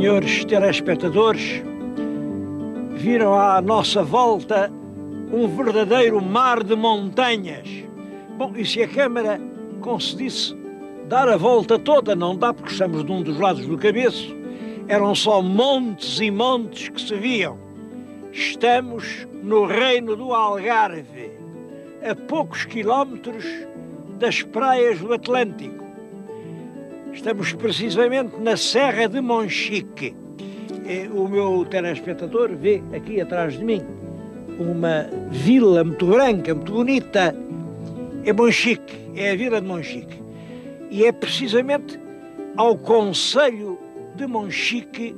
Senhores telespectadores, viram à nossa volta um verdadeiro mar de montanhas. Bom, e se a Câmara concedisse dar a volta toda, não dá porque estamos de um dos lados do cabeço, eram só montes e montes que se viam. Estamos no reino do Algarve, a poucos quilómetros das praias do Atlântico. Estamos precisamente na Serra de Monchique. O meu telespectador vê aqui atrás de mim uma vila muito branca, muito bonita. É Monchique, é a vila de Monchique. E é precisamente ao concelho de Monchique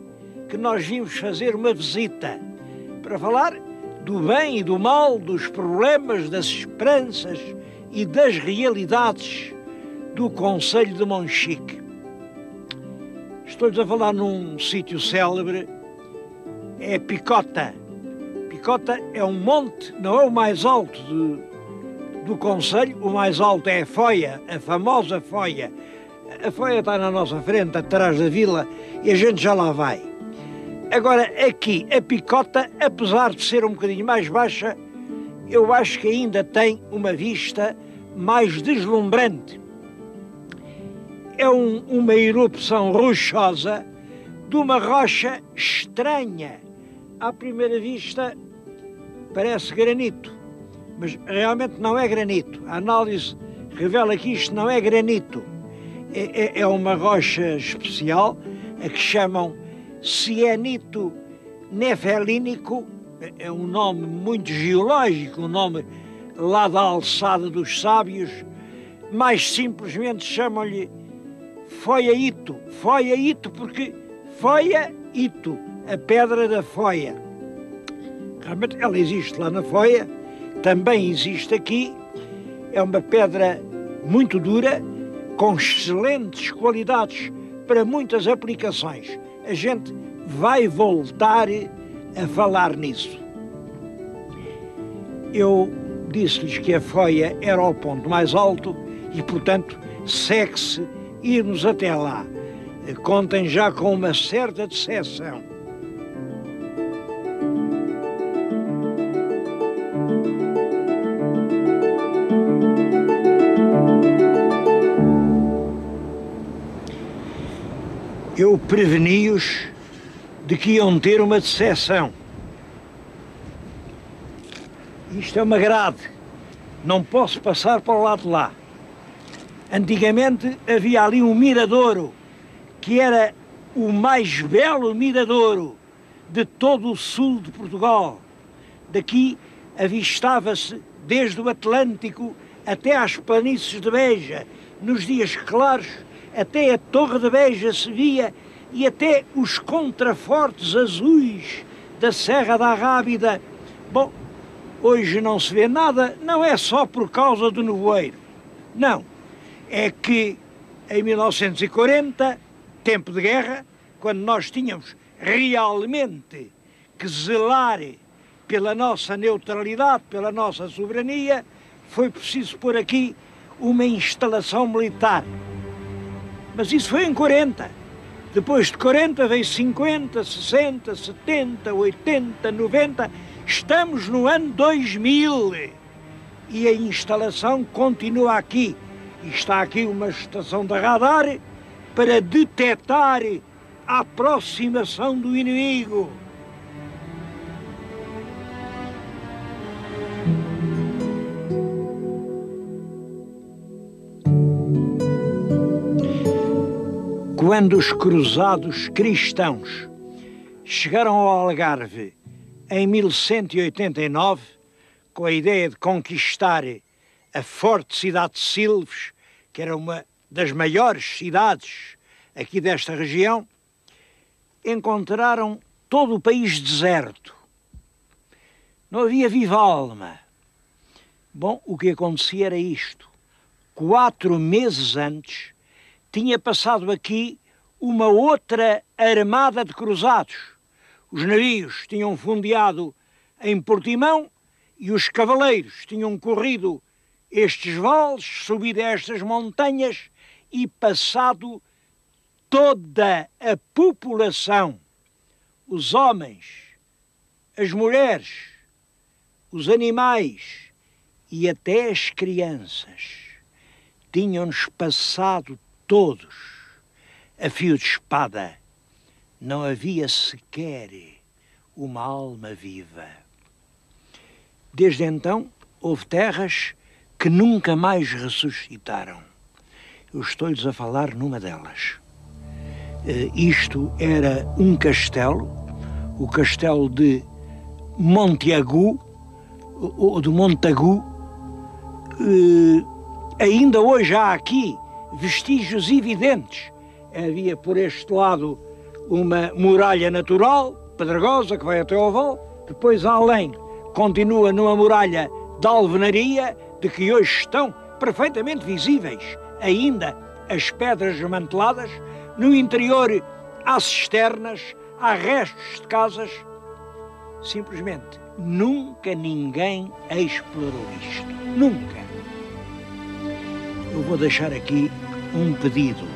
que nós vimos fazer uma visita para falar do bem e do mal, dos problemas, das esperanças e das realidades do concelho de Monchique. Estou-lhes a falar num sítio célebre, é Picota. Picota é um monte, não é o mais alto do concelho, o mais alto é a Foia, a famosa Foia. A Foia está na nossa frente, atrás da vila, e a gente já lá vai. Agora, aqui, a Picota, apesar de ser um bocadinho mais baixa, eu acho que ainda tem uma vista mais deslumbrante. É uma erupção rochosa de uma rocha estranha. À primeira vista parece granito, mas realmente não é granito. A análise revela que isto não é granito. É uma rocha especial, a que chamam cianito nefelínico. É um nome muito geológico, um nome lá da alçada dos sábios. Mais simplesmente chamam-lhe Foia-ito. Foia-ito porque Foia-ito, a pedra da Foia. Realmente ela existe lá na Foia, também existe aqui. É uma pedra muito dura, com excelentes qualidades para muitas aplicações. A gente vai voltar a falar nisso. Eu disse-lhes que a Foia era o ponto mais alto e, portanto, segue-se irmos até lá. Contem já com uma certa decepção. Eu preveni-os de que iam ter uma decepção. Isto é uma grade, não posso passar para o lado de lá. Antigamente havia ali um miradouro, que era o mais belo miradouro de todo o sul de Portugal. Daqui avistava-se desde o Atlântico até às planícies de Beja. Nos dias claros, até a Torre de Beja se via e até os contrafortes azuis da Serra da Rábida. Bom, hoje não se vê nada, não é só por causa do nevoeiro, não. É que em 1940, tempo de guerra, quando nós tínhamos realmente que zelar pela nossa neutralidade, pela nossa soberania, foi preciso pôr aqui uma instalação militar. Mas isso foi em 40. Depois de 40 veio 50, 60, 70, 80, 90. Estamos no ano 2000 e a instalação continua aqui. E está aqui uma estação de radar para detectar a aproximação do inimigo. Quando os cruzados cristãos chegaram ao Algarve em 1189, com a ideia de conquistar a forte cidade de Silves, que era uma das maiores cidades aqui desta região, encontraram todo o país deserto. Não havia viva alma. Bom, o que acontecia era isto. 4 meses antes, tinha passado aqui uma outra armada de cruzados. Os navios tinham fundeado em Portimão e os cavaleiros tinham corrido estes vales, subido a estas montanhas e passado toda a população, os homens, as mulheres, os animais e até as crianças tinham-nos passado todos a fio de espada. Não havia sequer uma alma viva. Desde então, houve terras que nunca mais ressuscitaram. Eu estou-lhes a falar numa delas. Isto era um castelo, o castelo de Monteagu, ou de Montagu. Ainda hoje há aqui vestígios evidentes. Havia por este lado uma muralha natural, pedregosa, que vai até ao val. Depois, além, continua numa muralha de alvenaria, de que hoje estão perfeitamente visíveis ainda as pedras desmanteladas. No interior há cisternas, há restos de casas. Simplesmente nunca ninguém explorou isto. Nunca. Eu vou deixar aqui um pedido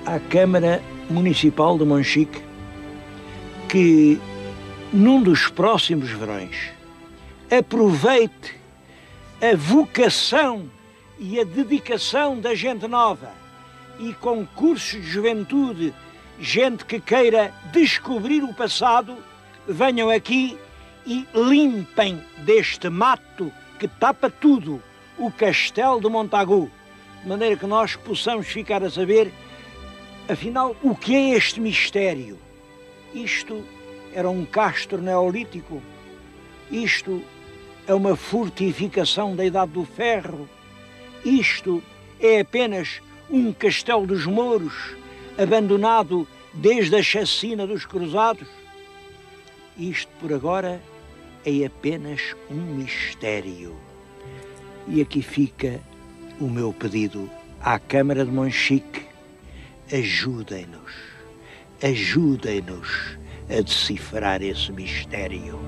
à Câmara Municipal de Monchique que, num dos próximos verões, aproveite a vocação e a dedicação da gente nova e concursos de juventude, gente que queira descobrir o passado, venham aqui e limpem deste mato que tapa tudo o castelo de Montagu, de maneira que nós possamos ficar a saber, afinal, o que é este mistério. Isto era um castro neolítico? Isto é uma fortificação da Idade do Ferro? Isto é apenas um castelo dos mouros, abandonado desde a chacina dos cruzados? Isto, por agora, é apenas um mistério. E aqui fica o meu pedido à Câmara de Monchique: ajudem-nos, ajudem-nos a decifrar esse mistério.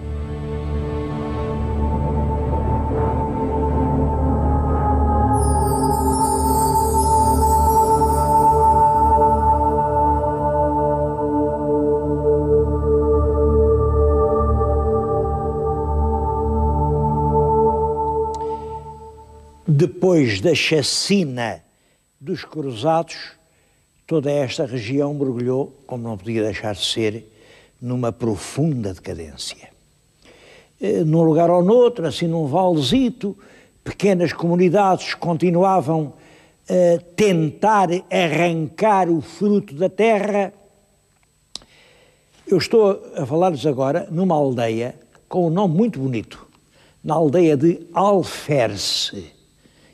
Depois da chacina dos cruzados, toda esta região mergulhou, como não podia deixar de ser, numa profunda decadência. Num lugar ou noutro, assim num valezito, pequenas comunidades continuavam a tentar arrancar o fruto da terra. Eu estou a falar-lhes agora numa aldeia com um nome muito bonito, na aldeia de Alferce.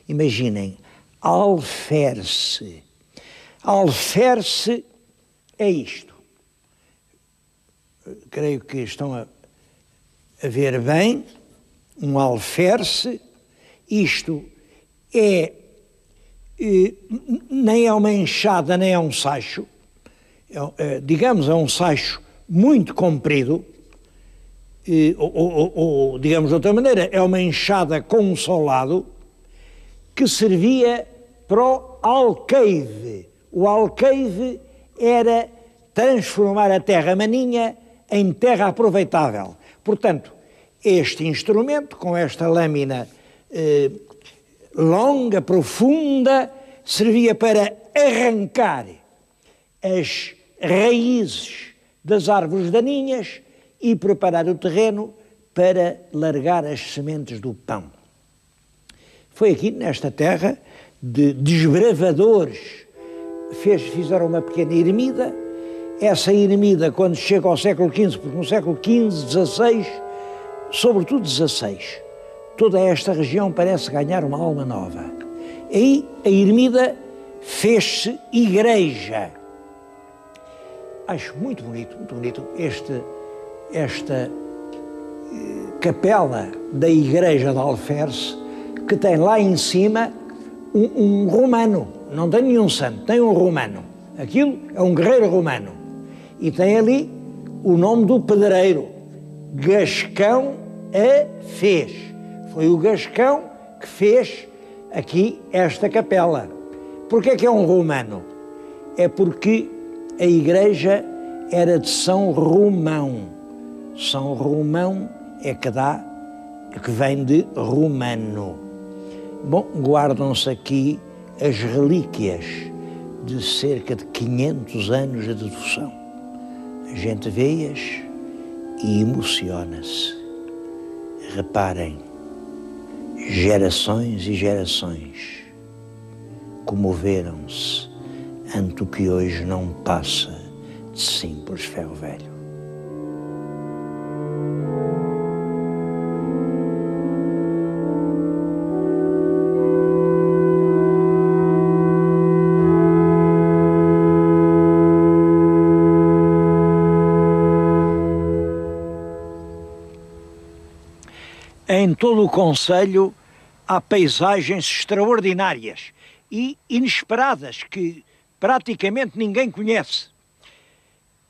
Imaginem, Alferce. Alferce é isto. Creio que estão a ver bem, um alferce. Isto é, nem é uma enxada, nem é um sacho. Digamos, é um sacho muito comprido, ou digamos de outra maneira, é uma enxada com um só lado, que servia para o alqueire. O alqueire era transformar a terra maninha em terra aproveitável. Portanto, este instrumento, com esta lâmina longa, profunda, servia para arrancar as raízes das árvores daninhas e preparar o terreno para largar as sementes do pão. Foi aqui, nesta terra de desbravadores, fizeram uma pequena ermida. Essa ermida, quando chega ao século XV, porque no século XV, XVI, sobretudo XVI, toda esta região parece ganhar uma alma nova. Aí a ermida fez-se igreja. Acho muito bonito esta capela da igreja de Alferce, que tem lá em cima um romano, não tem nenhum santo, tem um romano. Aquilo é um guerreiro romano. E tem ali o nome do pedreiro, Gascão a fez. Foi o Gascão que fez aqui esta capela. Porquê é que é um romano? É porque a igreja era de São Romão. São Romão é que vem de romano. Bom, guardam-se aqui as relíquias de cerca de 500 anos de devoção. A gente vê-as e emociona-se. Reparem, gerações e gerações comoveram-se ante o que hoje não passa de simples ferro velho. Em todo o concelho há paisagens extraordinárias e inesperadas que praticamente ninguém conhece.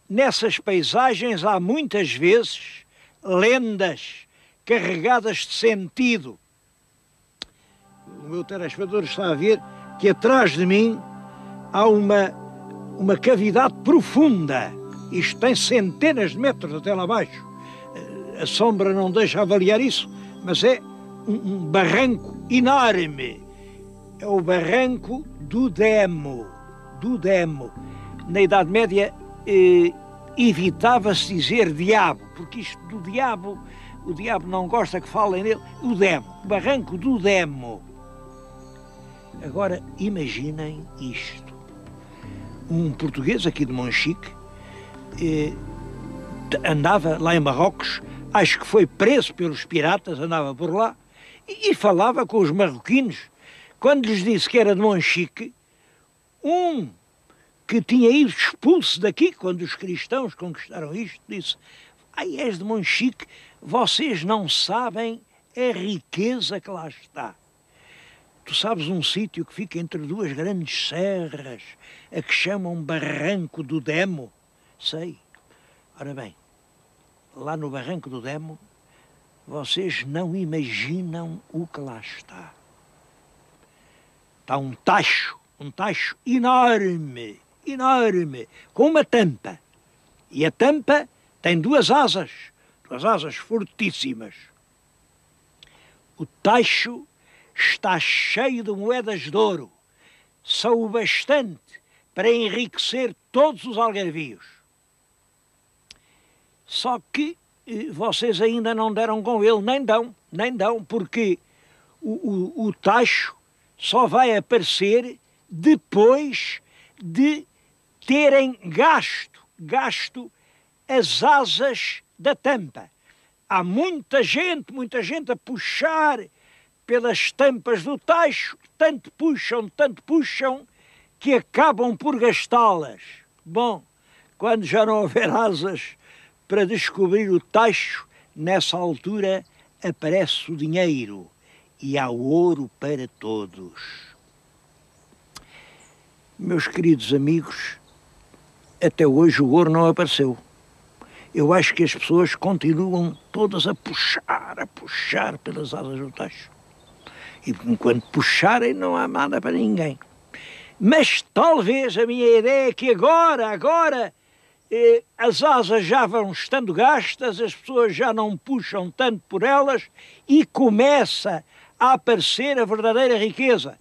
Nessas paisagens há muitas vezes lendas carregadas de sentido. O meu telespectador está a ver que atrás de mim há uma cavidade profunda. Isto tem centenas de metros até lá abaixo. A sombra não deixa avaliar isso, mas é um barranco enorme. É o barranco do Demo. Na Idade Média evitava-se dizer diabo, porque isto do diabo, o diabo não gosta que falem nele. O Demo, o barranco do Demo. Agora imaginem isto. Um português aqui de Monchique andava lá em Marrocos, acho que foi preso pelos piratas, andava por lá, e falava com os marroquinos. Quando lhes disse que era de Monchique, um que tinha ido expulso daqui, quando os cristãos conquistaram isto, disse: "Ai, és de Monchique, vocês não sabem a riqueza que lá está. Tu sabes um sítio que fica entre duas grandes serras, a que chamam Barranco do Demo?" "Sei." "Ora bem, lá no Barranco do Demo, vocês não imaginam o que lá está. Está um tacho enorme, com uma tampa. E a tampa tem duas asas fortíssimas. O tacho está cheio de moedas de ouro. São o bastante para enriquecer todos os algarvios. Só que vocês ainda não deram com ele, nem dão, porque o tacho só vai aparecer depois de terem gasto as asas da tampa. Há muita gente a puxar pelas tampas do tacho, tanto puxam, que acabam por gastá-las. Bom, quando já não houver asas para descobrir o tacho, nessa altura aparece o dinheiro e há ouro para todos. Meus queridos amigos, até hoje o ouro não apareceu. Eu acho que as pessoas continuam todas a puxar pelas asas do tacho. E enquanto puxarem não há nada para ninguém. Mas talvez a minha ideia é que agora as asas já vão estando gastas, as pessoas já não puxam tanto por elas e começa a aparecer a verdadeira riqueza.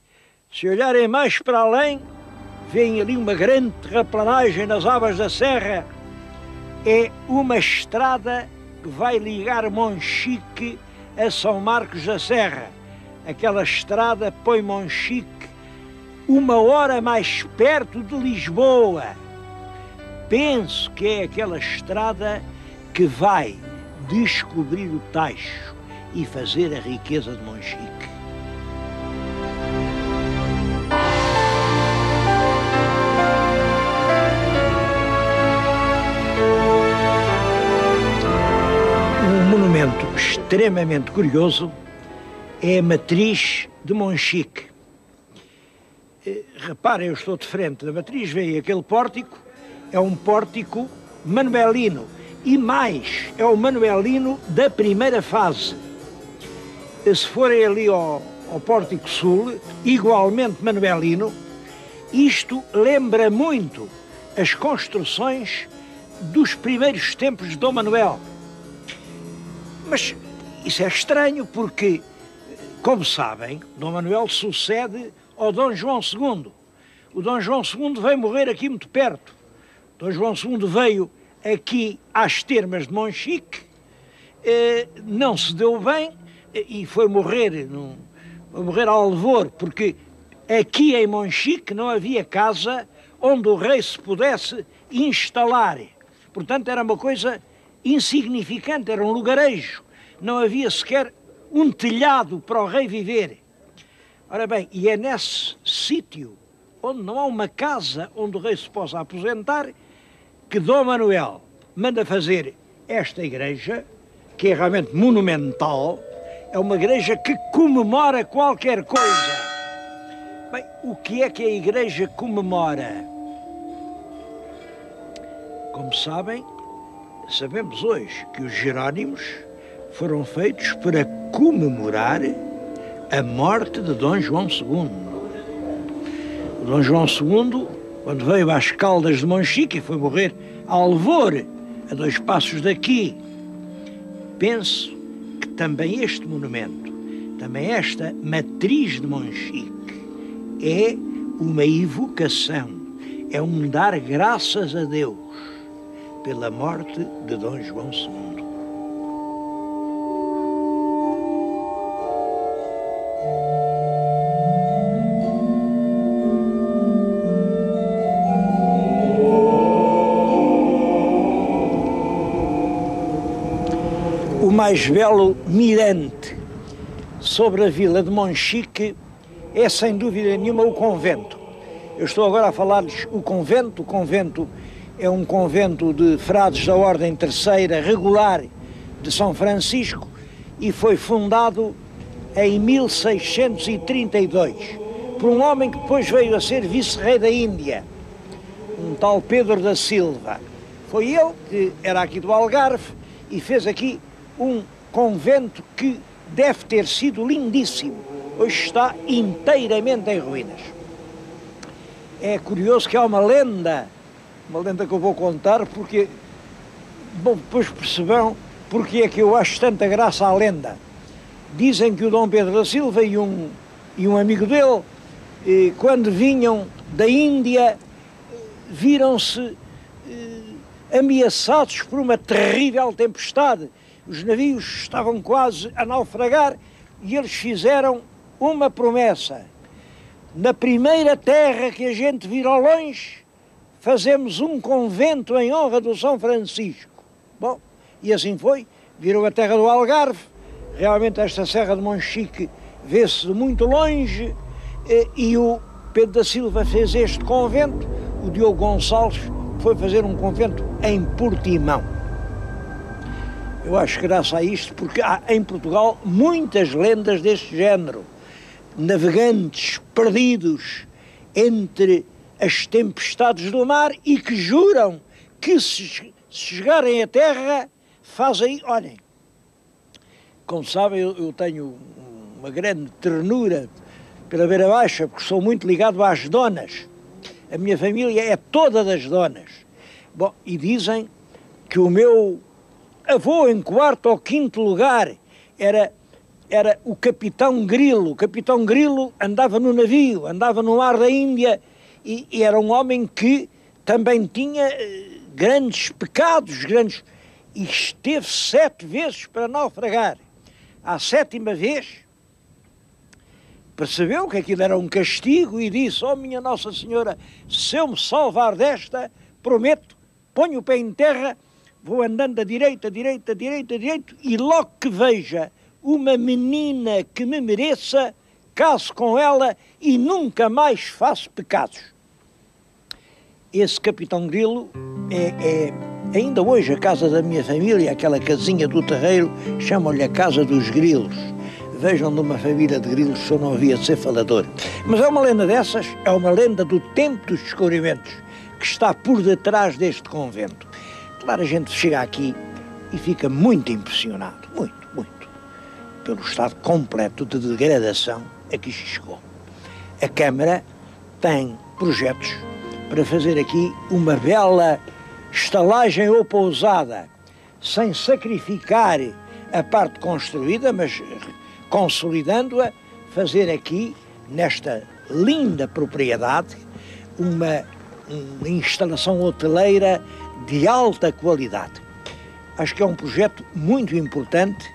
Se olharem mais para além, veem ali uma grande terraplanagem nas Abas da Serra. É uma estrada que vai ligar Monchique a São Marcos da Serra. Aquela estrada põe Monchique 1 hora mais perto de Lisboa. Penso que é aquela estrada que vai descobrir o tacho e fazer a riqueza de Monchique. Um monumento extremamente curioso é a matriz de Monchique. Reparem, eu estou de frente da matriz, veem aquele pórtico, é um pórtico manuelino, e mais, é o manuelino da primeira fase. Se forem ali ao pórtico sul, igualmente manuelino, isto lembra muito as construções dos primeiros tempos de Dom Manuel. Mas isso é estranho porque, como sabem, Dom Manuel sucede ao Dom João II. O Dom João II veio morrer aqui muito perto. Dom João II veio aqui às termas de Monchique, não se deu bem e foi morrer a Alvor, porque aqui em Monchique não havia casa onde o rei se pudesse instalar. Portanto, era uma coisa insignificante, era um lugarejo. Não havia sequer um telhado para o rei viver. Ora bem, e é nesse sítio onde não há uma casa onde o rei se possa aposentar que Dom Manuel manda fazer esta igreja, que é realmente monumental. É uma igreja que comemora qualquer coisa. Bem, o que é que a igreja comemora? Como sabem, sabemos hoje que os Jerónimos foram feitos para comemorar a morte de Dom João II. O Dom João II, quando veio às Caldas de Monchique e foi morrer a Alvor, a 2 passos daqui, penso que também este monumento, também esta matriz de Monchique, é uma evocação, é um dar graças a Deus pela morte de Dom João II. O mais belo mirante sobre a vila de Monchique é, sem dúvida nenhuma, o convento. Eu estou agora a falar-lhes o convento. O convento é um convento de frades da Ordem Terceira regular de São Francisco e foi fundado em 1632 por um homem que depois veio a ser vice-rei da Índia, um tal Pedro da Silva. Foi ele que era aqui do Algarve e fez aqui um convento que deve ter sido lindíssimo. Hoje está inteiramente em ruínas. É curioso que há uma lenda que eu vou contar, porque, bom, depois perceberão porque é que eu acho tanta graça à lenda. Dizem que o Dom Pedro da Silva e um amigo dele, quando vinham da Índia, viram-se ameaçados por uma terrível tempestade. Os navios estavam quase a naufragar e eles fizeram uma promessa: na primeira terra que a gente vir ao longe, fazemos um convento em honra do São Francisco. Bom, e assim foi, viram a terra do Algarve, realmente esta Serra de Monchique vê-se de muito longe, e o Pedro da Silva fez este convento, o Diogo Gonçalves foi fazer um convento em Portimão. Eu acho graça a isto porque há em Portugal muitas lendas deste género. Navegantes perdidos entre as tempestades do mar e que juram que se chegarem à terra fazem... Olhem, como sabem, eu tenho uma grande ternura pela Beira Baixa porque sou muito ligado às donas. A minha família é toda das donas. Bom, e dizem que o meu avô em 4º ou 5º lugar era o Capitão Grilo. O Capitão Grilo andava no navio, andava no mar da Índia e era um homem que também tinha grandes pecados, e esteve 7 vezes para naufragar. À 7ª vez percebeu que aquilo era um castigo e disse: "Oh, minha Nossa Senhora, se eu me salvar desta, prometo, ponho o pé em terra, vou andando à direita, e logo que veja uma menina que me mereça, caso com ela e nunca mais faço pecados." Esse Capitão Grilo é ainda hoje a casa da minha família, aquela casinha do terreiro, chamam-lhe a Casa dos Grilos. Vejam, de uma família de grilos, só não havia de ser falador. Mas é uma lenda dessas, é uma lenda do tempo dos descobrimentos, que está por detrás deste convento. Claro, a gente chega aqui e fica muito impressionado, muito, pelo estado completo de degradação a que chegou. A Câmara tem projetos para fazer aqui uma bela estalagem ou pousada, sem sacrificar a parte construída, mas consolidando-a, fazer aqui, nesta linda propriedade, uma instalação hoteleira de alta qualidade. Acho que é um projeto muito importante.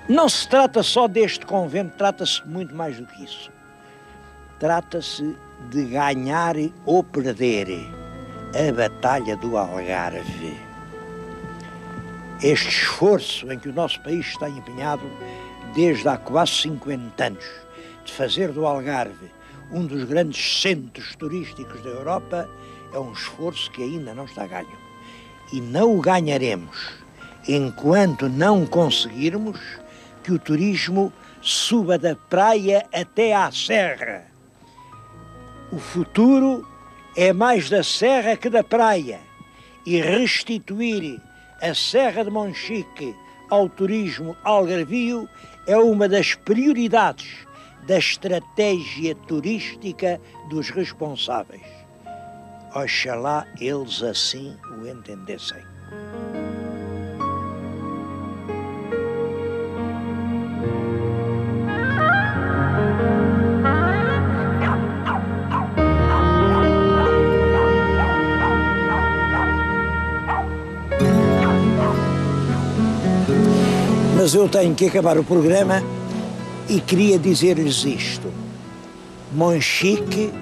Não se trata só deste convento, trata-se muito mais do que isso. Trata-se de ganhar ou perder a Batalha do Algarve. Este esforço em que o nosso país está empenhado desde há quase 50 anos, de fazer do Algarve um dos grandes centros turísticos da Europa, é um esforço que ainda não está ganho. E não o ganharemos enquanto não conseguirmos que o turismo suba da praia até à serra. O futuro é mais da serra que da praia, e restituir a Serra de Monchique ao turismo algarvio é uma das prioridades da estratégia turística dos responsáveis. Oxalá eles assim o entendessem. Mas eu tenho que acabar o programa e queria dizer-lhes isto. Monchique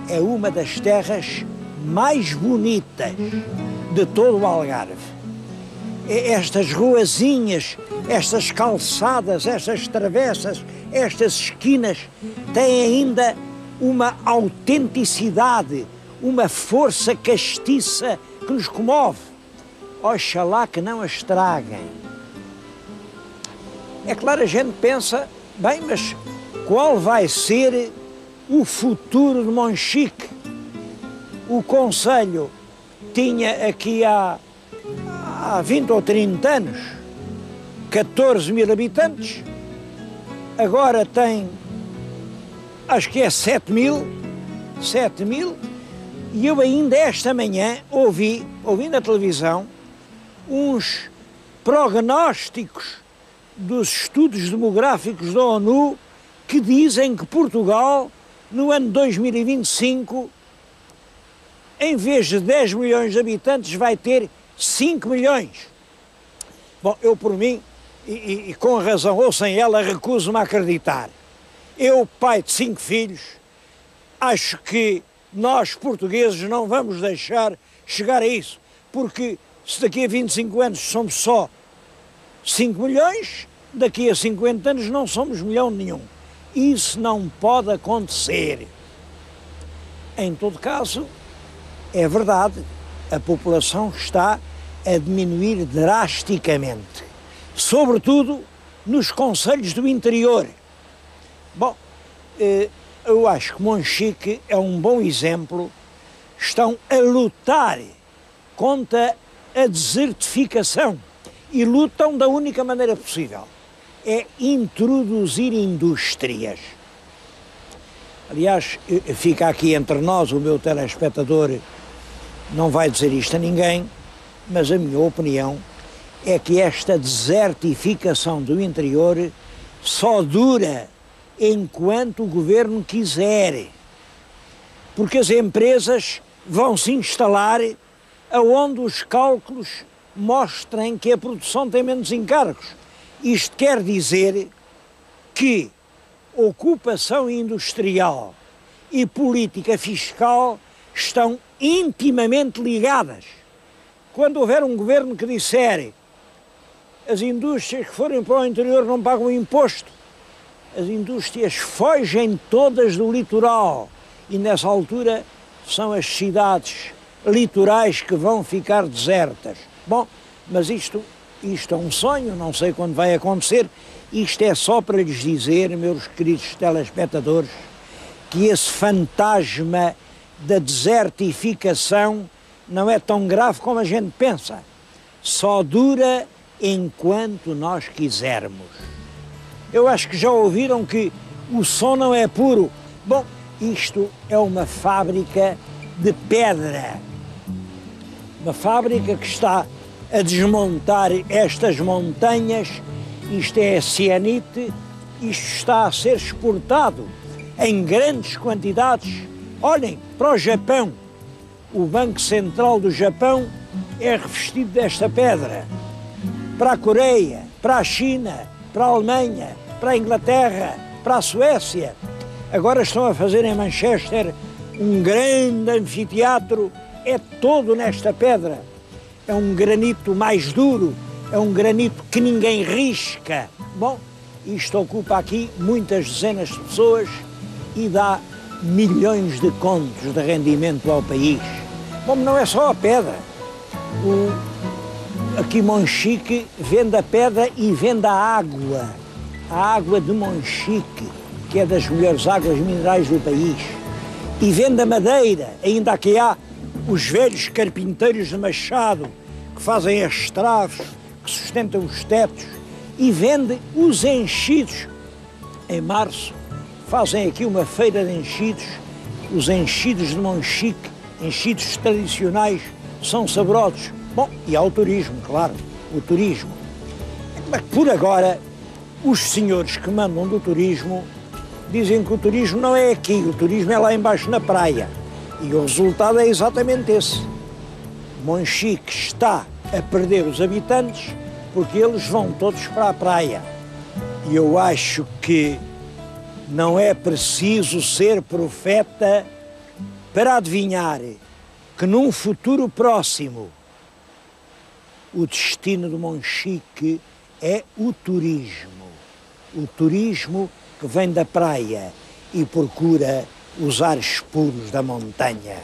é uma das terras mais bonitas de todo o Algarve. Estas ruazinhas, estas calçadas, estas travessas, estas esquinas têm ainda uma autenticidade, uma força castiça que nos comove. Oxalá que não a estraguem. É claro, a gente pensa, bem, mas qual vai ser o futuro de Monchique? O concelho tinha aqui há 20 ou 30 anos 14 mil habitantes, agora tem, acho que é 7 mil, e eu ainda esta manhã ouvi na televisão uns prognósticos dos estudos demográficos da ONU que dizem que Portugal, no ano 2025, em vez de 10 milhões de habitantes, vai ter 5 milhões. Bom, eu por mim, e com razão ou sem ela, recuso-me a acreditar. Eu, pai de 5 filhos, acho que nós, portugueses, não vamos deixar chegar a isso, porque se daqui a 25 anos somos só 5 milhões, daqui a 50 anos não somos milhão nenhum. Isso não pode acontecer. Em todo caso, é verdade, a população está a diminuir drasticamente, sobretudo nos concelhos do interior. Bom, eu acho que Monchique é um bom exemplo. Estão a lutar contra a desertificação e lutam da única maneira possível, é introduzir indústrias. Aliás, fica aqui entre nós, o meu telespectador não vai dizer isto a ninguém, mas a minha opinião é que esta desertificação do interior só dura enquanto o governo quiser, porque as empresas vão se instalar aonde os cálculos mostrem que a produção tem menos encargos. Isto quer dizer que ocupação industrial e política fiscal estão intimamente ligadas. Quando houver um governo que disser as indústrias que forem para o interior não pagam imposto, as indústrias fogem todas do litoral e nessa altura são as cidades litorais que vão ficar desertas. Bom, mas isto é um sonho, não sei quando vai acontecer. Isto é só para lhes dizer, meus queridos telespectadores, que esse fantasma da desertificação não é tão grave como a gente pensa. Só dura enquanto nós quisermos. Eu acho que já ouviram que o som não é puro. Bom, isto é uma fábrica de pedra. Uma fábrica que está a desmontar estas montanhas. Isto é cianite, isto está a ser exportado em grandes quantidades. Olhem, para o Japão, o Banco Central do Japão é revestido desta pedra. Para a Coreia, para a China, para a Alemanha, para a Inglaterra, para a Suécia. Agora estão a fazer em Manchester um grande anfiteatro, é todo nesta pedra. É um granito mais duro, é um granito que ninguém risca. Bom, isto ocupa aqui muitas dezenas de pessoas e dá milhões de contos de rendimento ao país. Bom, não é só a pedra. Aqui Monchique vende a pedra e vende a água de Monchique, que é das melhores águas minerais do país. E vende a madeira, ainda aqui há os velhos carpinteiros de Machado, que fazem as traves, que sustentam os tetos, e vende os enchidos. Em março fazem aqui uma feira de enchidos, os enchidos de Monchique, enchidos tradicionais, são saborosos. Bom, e há o turismo, claro, o turismo. Mas por agora, os senhores que mandam do turismo dizem que o turismo não é aqui, o turismo é lá embaixo na praia. E o resultado é exatamente esse. Monchique está a perder os habitantes porque eles vão todos para a praia. E eu acho que não é preciso ser profeta para adivinhar que num futuro próximo o destino de Monchique é o turismo. O turismo que vem da praia e procura os ares puros da montanha.